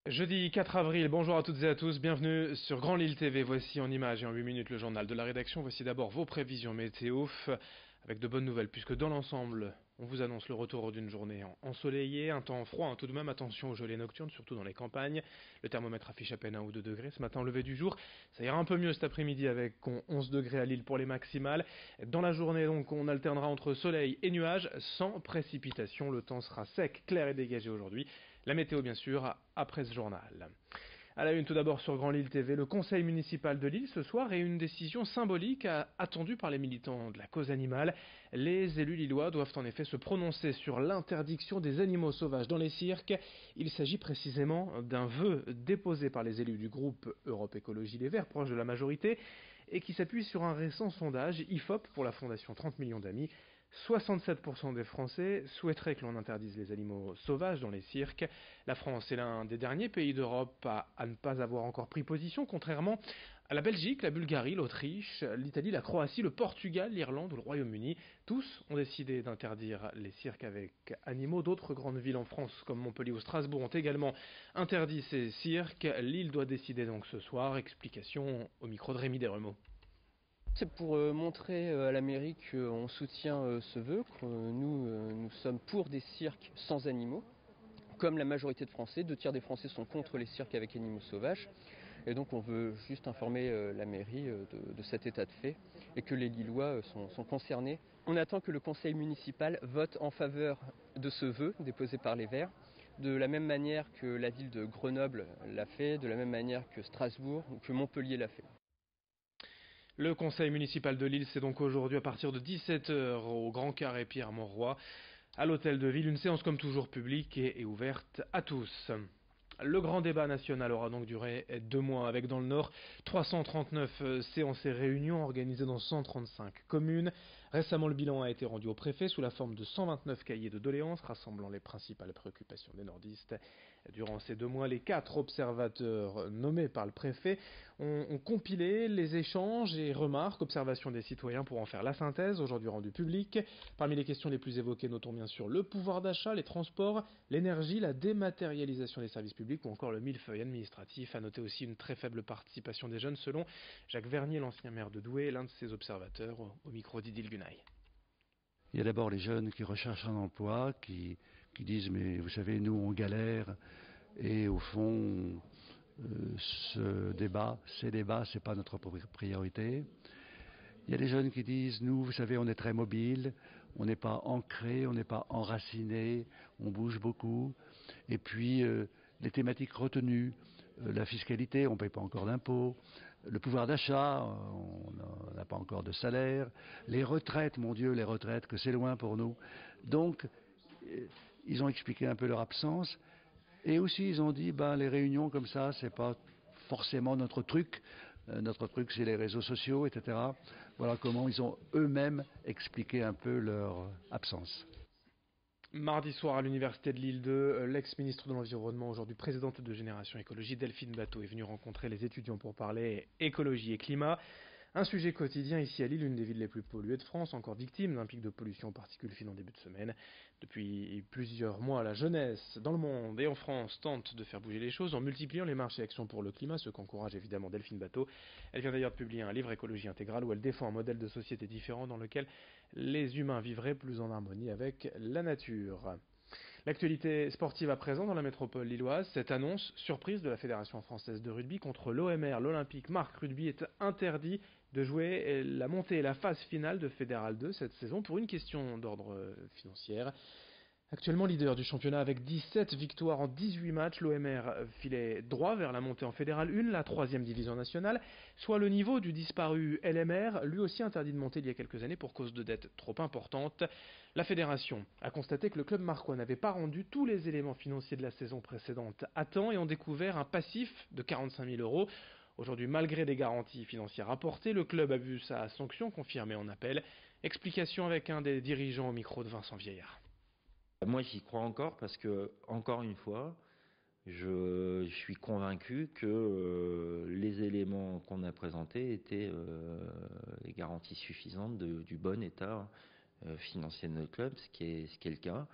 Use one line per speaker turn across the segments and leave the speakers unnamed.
Jeudi 4 avril, bonjour à toutes et à tous, bienvenue sur Grand Lille TV. Voici en images et en 8 minutes le journal de la rédaction. Voici d'abord vos prévisions météo avec de bonnes nouvelles puisque dans l'ensemble, on vous annonce le retour d'une journée ensoleillée, un temps froid tout de même, attention aux gelées nocturnes, surtout dans les campagnes. Le thermomètre affiche à peine 1 ou 2 degrés ce matin au lever du jour. Ça ira un peu mieux cet après-midi avec 11 degrés à Lille pour les maximales. Dans la journée donc, on alternera entre soleil et nuages sans précipitation. Le temps sera sec, clair et dégagé aujourd'hui. La météo bien sûr après ce journal. À la une tout d'abord sur Grand Lille TV, le conseil municipal de Lille ce soir et une décision symbolique attendue par les militants de la cause animale. Les élus lillois doivent en effet se prononcer sur l'interdiction des animaux sauvages dans les cirques. Il s'agit précisément d'un vœu déposé par les élus du groupe Europe Écologie Les Verts, proche de la majorité, et qui s'appuie sur un récent sondage IFOP pour la fondation 30 millions d'amis. 67% des Français souhaiteraient que l'on interdise les animaux sauvages dans les cirques. La France est l'un des derniers pays d'Europe à ne pas avoir encore pris position, contrairement à la Belgique, la Bulgarie, l'Autriche, l'Italie, la Croatie, le Portugal, l'Irlande ou le Royaume-Uni. Tous ont décidé d'interdire les cirques avec animaux. D'autres grandes villes en France, comme Montpellier ou Strasbourg, ont également interdit ces cirques. Lille doit décider donc ce soir. Explication au micro de Rémi Desremeaux.
C'est pour montrer à la mairie qu'on soutient ce vœu, que nous sommes pour des cirques sans animaux. Comme la majorité de Français, 2 tiers des Français sont contre les cirques avec animaux sauvages. Et donc on veut juste informer la mairie de cet état de fait et que les Lillois sont concernés. On attend que le conseil municipal vote en faveur de ce vœu déposé par les Verts, de la même manière que la ville de Grenoble l'a fait, de la même manière que Strasbourg ou que Montpellier l'a fait.
Le conseil municipal de Lille, c'est donc aujourd'hui à partir de 17h au Grand Carré Pierre-Mauroy, à l'hôtel de ville. Une séance comme toujours publique et ouverte à tous. Le grand débat national aura donc duré 2 mois avec dans le Nord 339 séances et réunions organisées dans 135 communes. Récemment, le bilan a été rendu au préfet sous la forme de 129 cahiers de doléances rassemblant les principales préoccupations des nordistes. Durant ces 2 mois, les 4 observateurs nommés par le préfet ont compilé les échanges et remarques, observations des citoyens pour en faire la synthèse, aujourd'hui rendue publique. Parmi les questions les plus évoquées, notons bien sûr le pouvoir d'achat, les transports, l'énergie, la dématérialisation des services publics ou encore le millefeuille administratif. À noter aussi une très faible participation des jeunes selon Jacques Vernier, l'ancien maire de Douai, l'un de ses observateurs au micro d'Idil Gunaï.
Il y a d'abord les jeunes qui recherchent un emploi, qui disent mais vous savez nous on galère et au fond ces débats c'est pas notre priorité. Il y a des jeunes qui disent nous vous savez on est très mobile, on n'est pas ancré, on n'est pas enraciné, on bouge beaucoup et puis les thématiques retenues, la fiscalité, on ne paye pas encore d'impôts, le pouvoir d'achat, on n'a pas encore de salaire, les retraites, mon Dieu, les retraites, que c'est loin pour nous. Donc, ils ont expliqué un peu leur absence. Et aussi, ils ont dit, ben, les réunions comme ça, c'est pas forcément notre truc. Notre truc, c'est les réseaux sociaux, etc. Voilà comment ils ont eux-mêmes expliqué un peu leur absence.
Mardi soir à l'université de Lille 2, l'ex-ministre de l'Environnement, aujourd'hui présidente de Génération Écologie, Delphine Batho, est venue rencontrer les étudiants pour parler écologie et climat. Un sujet quotidien ici à Lille, une des villes les plus polluées de France, encore victime d'un pic de pollution aux particules fines en début de semaine. Depuis plusieurs mois, la jeunesse dans le monde et en France tente de faire bouger les choses en multipliant les marches et actions pour le climat, ce qu'encourage évidemment Delphine Batho. Elle vient d'ailleurs de publier un livre Écologie intégrale où elle défend un modèle de société différent dans lequel les humains vivraient plus en harmonie avec la nature. L'actualité sportive à présent dans la métropole lilloise, cette annonce surprise de la Fédération française de rugby contre l'OMR, l'Olympique Marc Rugby est interdit de jouer la montée et la phase finale de Fédéral 2 cette saison pour une question d'ordre financière. Actuellement leader du championnat avec 17 victoires en 18 matchs, l'OMR filait droit vers la montée en Fédéral 1, la 3e division nationale, soit le niveau du disparu LMR, lui aussi interdit de monter il y a quelques années pour cause de dettes trop importantes. La fédération a constaté que le club marquois n'avait pas rendu tous les éléments financiers de la saison précédente à temps et ont découvert un passif de 45 000 euros. Aujourd'hui, malgré des garanties financières apportées, le club a vu sa sanction confirmée en appel. Explication avec un des dirigeants au micro de Vincent Vieillard.
Moi, j'y crois encore parce que, encore une fois, je suis convaincu que les éléments qu'on a présentés étaient les garanties suffisantes du bon état financier de notre club, ce qui est le cas.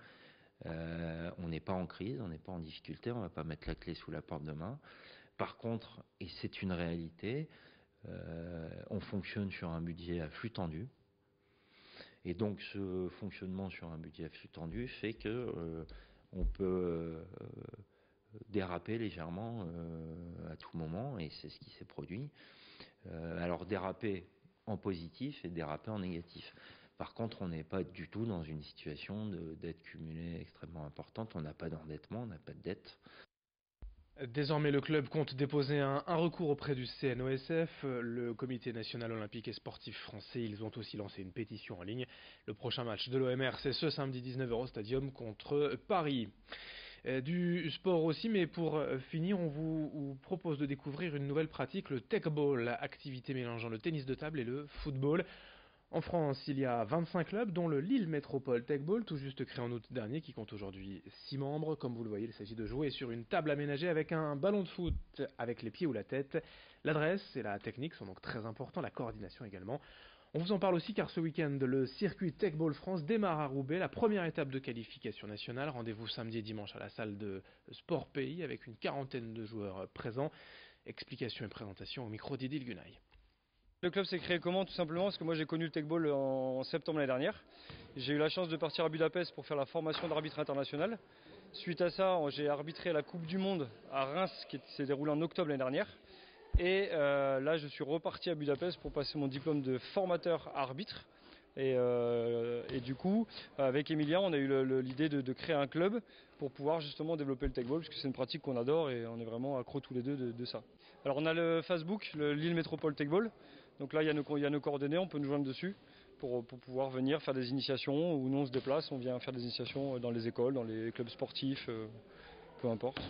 On n'est pas en crise, on n'est pas en difficulté, on ne va pas mettre la clé sous la porte demain. Par contre, et c'est une réalité, on fonctionne sur un budget à flux tendu. Et donc ce fonctionnement sur un budget à flux tendu fait que on peut déraper légèrement à tout moment, et c'est ce qui s'est produit. Alors déraper en positif et déraper en négatif. Par contre, on n'est pas du tout dans une situation de dette cumulée extrêmement importante. On n'a pas d'endettement, on n'a pas de dette.
Désormais, le club compte déposer un recours auprès du CNOSF, le Comité national olympique et sportif français. Ils ont aussi lancé une pétition en ligne. Le prochain match de l'OMR, c'est ce samedi 19h au Stadium contre Paris. Du sport aussi, mais pour finir, on vous propose de découvrir une nouvelle pratique, le techball, activité mélangeant le tennis de table et le football. En France, il y a 25 clubs, dont le Lille Métropole Techball, tout juste créé en août dernier, qui compte aujourd'hui 6 membres. Comme vous le voyez, il s'agit de jouer sur une table aménagée avec un ballon de foot avec les pieds ou la tête. L'adresse et la technique sont donc très importants, la coordination également. On vous en parle aussi car ce week-end, le circuit Techball France démarre à Roubaix, la première étape de qualification nationale. Rendez-vous samedi et dimanche à la salle de Sport Pays avec une quarantaine de joueurs présents. Explication et présentation au micro d'Idil Gunay.
Le club s'est créé comment? Tout simplement parce que moi j'ai connu le techball en septembre l'année dernière. J'ai eu la chance de partir à Budapest pour faire la formation d'arbitre international. Suite à ça, j'ai arbitré la Coupe du Monde à Reims qui s'est déroulée en octobre l'année dernière. Et là je suis reparti à Budapest pour passer mon diplôme de formateur arbitre. Et du coup, avec Emilien, on a eu l'idée de créer un club pour pouvoir justement développer le techball, parce que c'est une pratique qu'on adore et on est vraiment accros tous les deux de ça. Alors on a le Facebook, le Lille Métropole Techball. Donc là, il y a nos coordonnées, on peut nous joindre dessus pour pouvoir venir faire des initiations, ou nous on se déplace, on vient faire des initiations dans les écoles, dans les clubs sportifs, peu importe.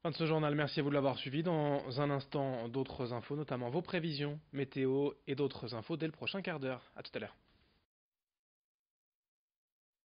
Fin de ce journal, merci à vous de l'avoir suivi. Dans un instant, d'autres infos, notamment vos prévisions, météo et d'autres infos dès le prochain quart d'heure. A tout à l'heure.